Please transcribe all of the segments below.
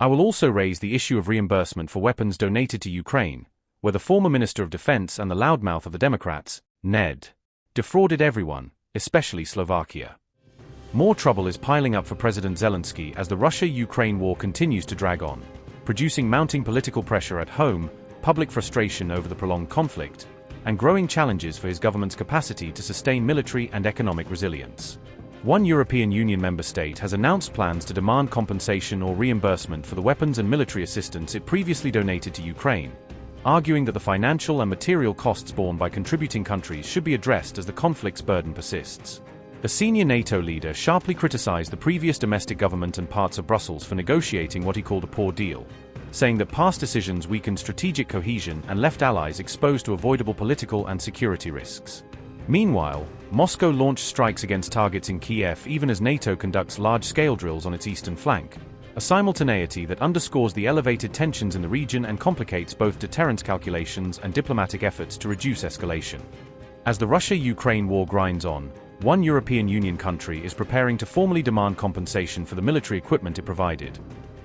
I will also raise the issue of reimbursement for weapons donated to Ukraine, where the former Minister of Defense and the loudmouth of the Democrats, Ned, defrauded everyone, especially Slovakia. More trouble is piling up for President Zelensky as the Russia-Ukraine war continues to drag on, producing mounting political pressure at home, public frustration over the prolonged conflict, and growing challenges for his government's capacity to sustain military and economic resilience. One European Union member state has announced plans to demand compensation or reimbursement for the weapons and military assistance it previously donated to Ukraine, arguing that the financial and material costs borne by contributing countries should be addressed as the conflict's burden persists. A senior NATO leader sharply criticized the previous domestic government and parts of Brussels for negotiating what he called a poor deal, saying that past decisions weakened strategic cohesion and left allies exposed to avoidable political and security risks. Meanwhile, Moscow launched strikes against targets in Kiev even as NATO conducts large-scale drills on its eastern flank, a simultaneity that underscores the elevated tensions in the region and complicates both deterrence calculations and diplomatic efforts to reduce escalation. As the Russia-Ukraine war grinds on, one European Union country is preparing to formally demand compensation for the military equipment it provided,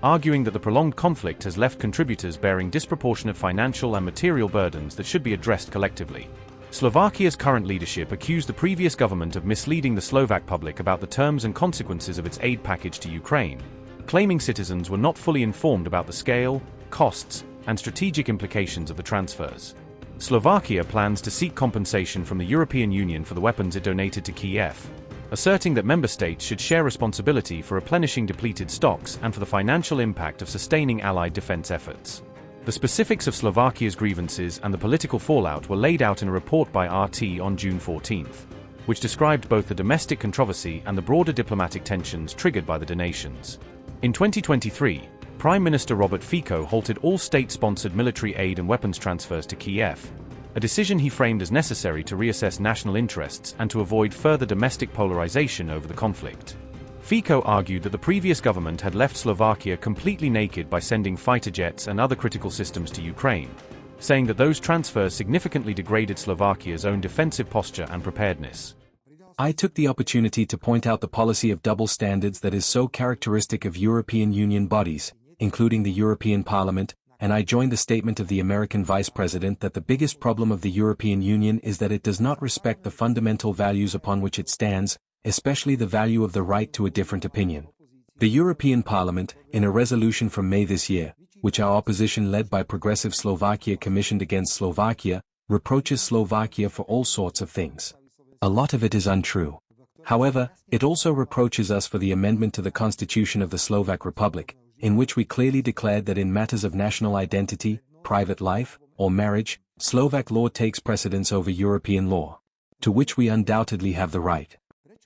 arguing that the prolonged conflict has left contributors bearing disproportionate financial and material burdens that should be addressed collectively. Slovakia's current leadership accused the previous government of misleading the Slovak public about the terms and consequences of its aid package to Ukraine, claiming citizens were not fully informed about the scale, costs, and strategic implications of the transfers. Slovakia plans to seek compensation from the European Union for the weapons it donated to Kiev, asserting that member states should share responsibility for replenishing depleted stocks and for the financial impact of sustaining Allied defense efforts. The specifics of Slovakia's grievances and the political fallout were laid out in a report by RT on June 14, which described both the domestic controversy and the broader diplomatic tensions triggered by the donations. In 2023, Prime Minister Robert Fico halted all state-sponsored military aid and weapons transfers to Kiev, a decision he framed as necessary to reassess national interests and to avoid further domestic polarization over the conflict. Fico argued that the previous government had left Slovakia completely naked by sending fighter jets and other critical systems to Ukraine, saying that those transfers significantly degraded Slovakia's own defensive posture and preparedness. I took the opportunity to point out the policy of double standards that is so characteristic of European Union bodies, including the European Parliament, and I joined the statement of the American Vice President that the biggest problem of the European Union is that it does not respect the fundamental values upon which it stands, especially the value of the right to a different opinion. The European Parliament, in a resolution from May this year, which our opposition led by Progressive Slovakia commissioned against Slovakia, reproaches Slovakia for all sorts of things. A lot of it is untrue. However, it also reproaches us for the amendment to the Constitution of the Slovak Republic, in which we clearly declared that in matters of national identity, private life, or marriage, Slovak law takes precedence over European law, to which we undoubtedly have the right.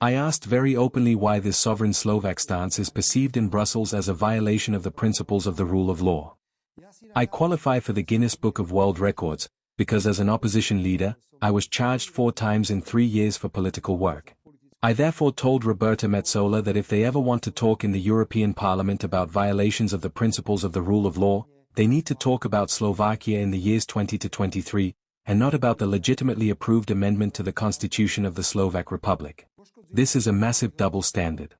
I asked very openly why this sovereign Slovak stance is perceived in Brussels as a violation of the principles of the rule of law. I qualify for the Guinness Book of World Records, because as an opposition leader, I was charged 4 times in 3 years for political work. I therefore told Roberta Metsola that if they ever want to talk in the European Parliament about violations of the principles of the rule of law, they need to talk about Slovakia in the years 20 to 23, and not about the legitimately approved amendment to the Constitution of the Slovak Republic. This is a massive double standard.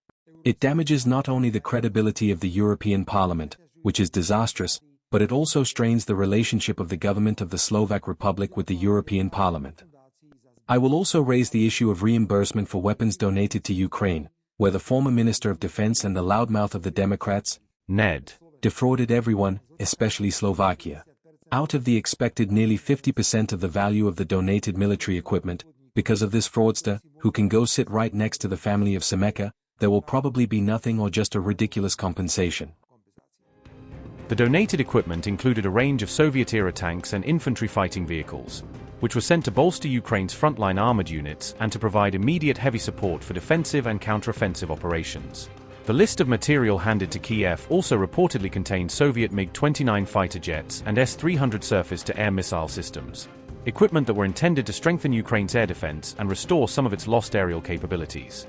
It damages not only the credibility of the European Parliament, which is disastrous, but it also strains the relationship of the government of the Slovak Republic with the European Parliament. I will also raise the issue of reimbursement for weapons donated to Ukraine, where the former Minister of Defense and the loudmouth of the Democrats, Ned, defrauded everyone, especially Slovakia. Out of the expected nearly 50% of the value of the donated military equipment, because of this fraudster, who can go sit right next to the family of Semeka, there will probably be nothing or just a ridiculous compensation. The donated equipment included a range of Soviet-era tanks and infantry fighting vehicles, which were sent to bolster Ukraine's frontline armored units and to provide immediate heavy support for defensive and counter-offensive operations. The list of material handed to Kiev also reportedly contained Soviet MiG-29 fighter jets and S-300 surface-to-air missile systems, equipment that were intended to strengthen Ukraine's air defense and restore some of its lost aerial capabilities.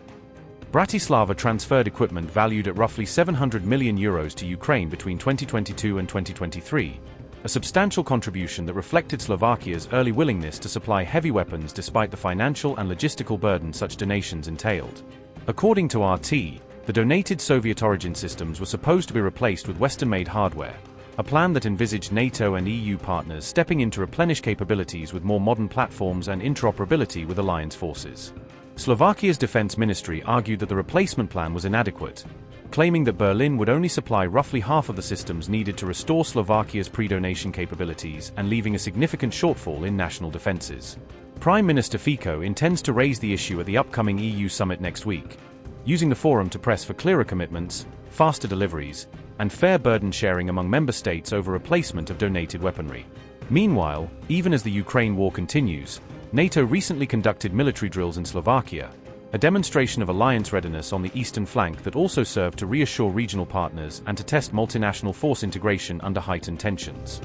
Bratislava transferred equipment valued at roughly €700 million to Ukraine between 2022 and 2023, a substantial contribution that reflected Slovakia's early willingness to supply heavy weapons despite the financial and logistical burden such donations entailed. According to RT, The donated Soviet origin systems were supposed to be replaced with Western-made hardware, a plan that envisaged NATO and EU partners stepping in to replenish capabilities with more modern platforms and interoperability with alliance forces. Slovakia's defense ministry argued that the replacement plan was inadequate, claiming that Berlin would only supply roughly half of the systems needed to restore Slovakia's pre-donation capabilities and leaving a significant shortfall in national defenses. Prime Minister Fico intends to raise the issue at the upcoming EU summit next week, using the forum to press for clearer commitments, faster deliveries, and fair burden sharing among member states over replacement of donated weaponry. Meanwhile, even as the Ukraine war continues, NATO recently conducted military drills in Slovakia, a demonstration of alliance readiness on the eastern flank that also served to reassure regional partners and to test multinational force integration under heightened tensions.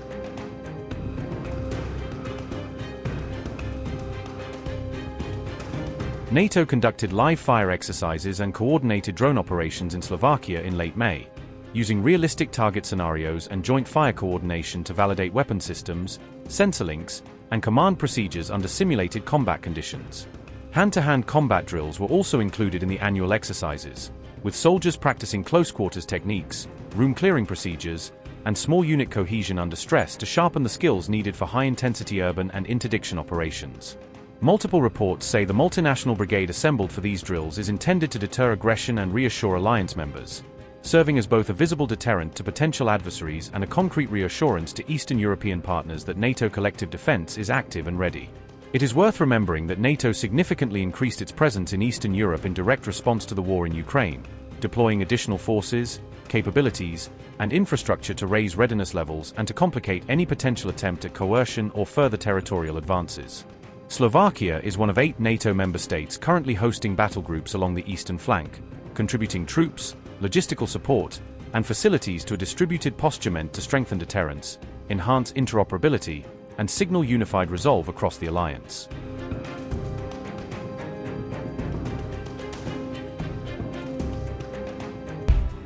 NATO conducted live-fire exercises and coordinated drone operations in Slovakia in late May, using realistic target scenarios and joint fire coordination to validate weapon systems, sensor links, and command procedures under simulated combat conditions. Hand-to-hand combat drills were also included in the annual exercises, with soldiers practicing close-quarters techniques, room-clearing procedures, and small unit cohesion under stress to sharpen the skills needed for high-intensity urban and interdiction operations. Multiple reports say the multinational brigade assembled for these drills is intended to deter aggression and reassure alliance members, serving as both a visible deterrent to potential adversaries and a concrete reassurance to Eastern European partners that NATO collective defense is active and ready. It is worth remembering that NATO significantly increased its presence in Eastern Europe in direct response to the war in Ukraine, deploying additional forces, capabilities, and infrastructure to raise readiness levels and to complicate any potential attempt at coercion or further territorial advances. Slovakia is one of 8 NATO member states currently hosting battle groups along the eastern flank, contributing troops, logistical support, and facilities to a distributed posture meant to strengthen deterrence, enhance interoperability, and signal unified resolve across the alliance.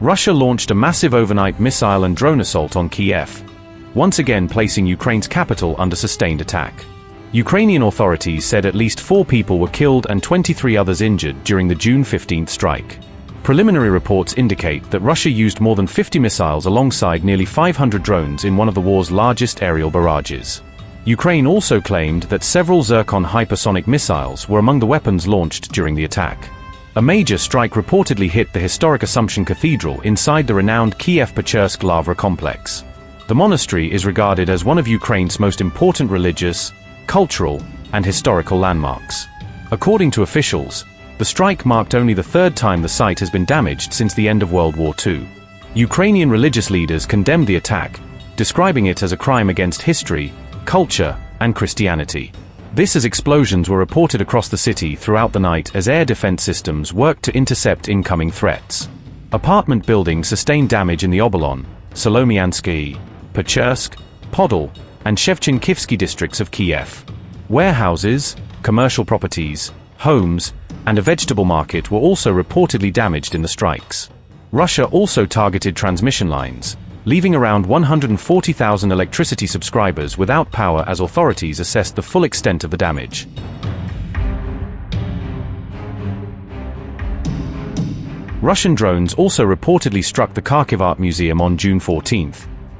Russia launched a massive overnight missile and drone assault on Kiev, once again placing Ukraine's capital under sustained attack. Ukrainian authorities said at least 4 people were killed and 23 others injured during the June 15 strike. Preliminary reports indicate that Russia used more than 50 missiles alongside nearly 500 drones in one of the war's largest aerial barrages. Ukraine also claimed that several Zircon hypersonic missiles were among the weapons launched during the attack. A major strike reportedly hit the historic Assumption Cathedral inside the renowned Kiev-Pechursk Lavra complex. The monastery is regarded as one of Ukraine's most important religious, cultural, and historical landmarks. According to officials, the strike marked only the 3rd time the site has been damaged since the end of World War II. Ukrainian religious leaders condemned the attack, describing it as a crime against history, culture, and Christianity. This as explosions were reported across the city throughout the night as air defense systems worked to intercept incoming threats. Apartment buildings sustained damage in the Obolon, Solomiansky, Pechursk, Podol, and Shevchenkivsky districts of Kiev. Warehouses, commercial properties, homes, and a vegetable market were also reportedly damaged in the strikes. Russia also targeted transmission lines, leaving around 140,000 electricity subscribers without power as authorities assessed the full extent of the damage. Russian drones also reportedly struck the Kharkiv Art Museum on June 14,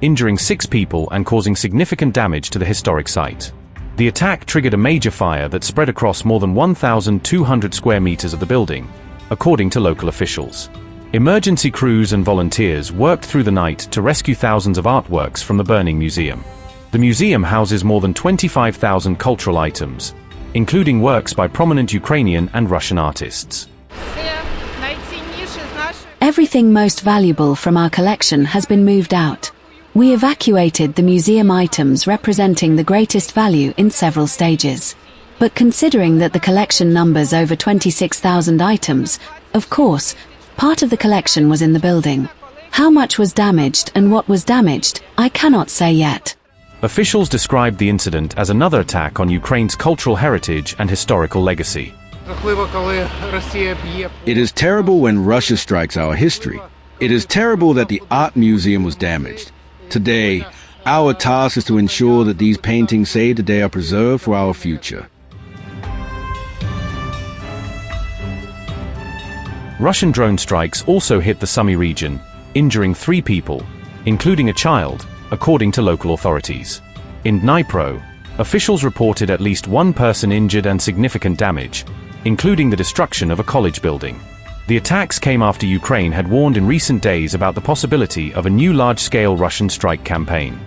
injuring 6 people and causing significant damage to the historic site. The attack triggered a major fire that spread across more than 1,200 square meters of the building, according to local officials. Emergency crews and volunteers worked through the night to rescue thousands of artworks from the burning museum. The museum houses more than 25,000 cultural items, including works by prominent Ukrainian and Russian artists. Everything most valuable from our collection has been moved out. We evacuated the museum items representing the greatest value in several stages. But considering that the collection numbers over 26,000 items, of course, part of the collection was in the building. How much was damaged and what was damaged, I cannot say yet. Officials described the incident as another attack on Ukraine's cultural heritage and historical legacy. It is terrible when Russia strikes our history. It is terrible that the art museum was damaged. Today, our task is to ensure that these paintings saved today are preserved for our future. Russian drone strikes also hit the Sumy region, injuring 3 people, including a child, according to local authorities. In Dnipro, officials reported at least 1 person injured and significant damage, including the destruction of a college building. The attacks came after Ukraine had warned in recent days about the possibility of a new large-scale Russian strike campaign.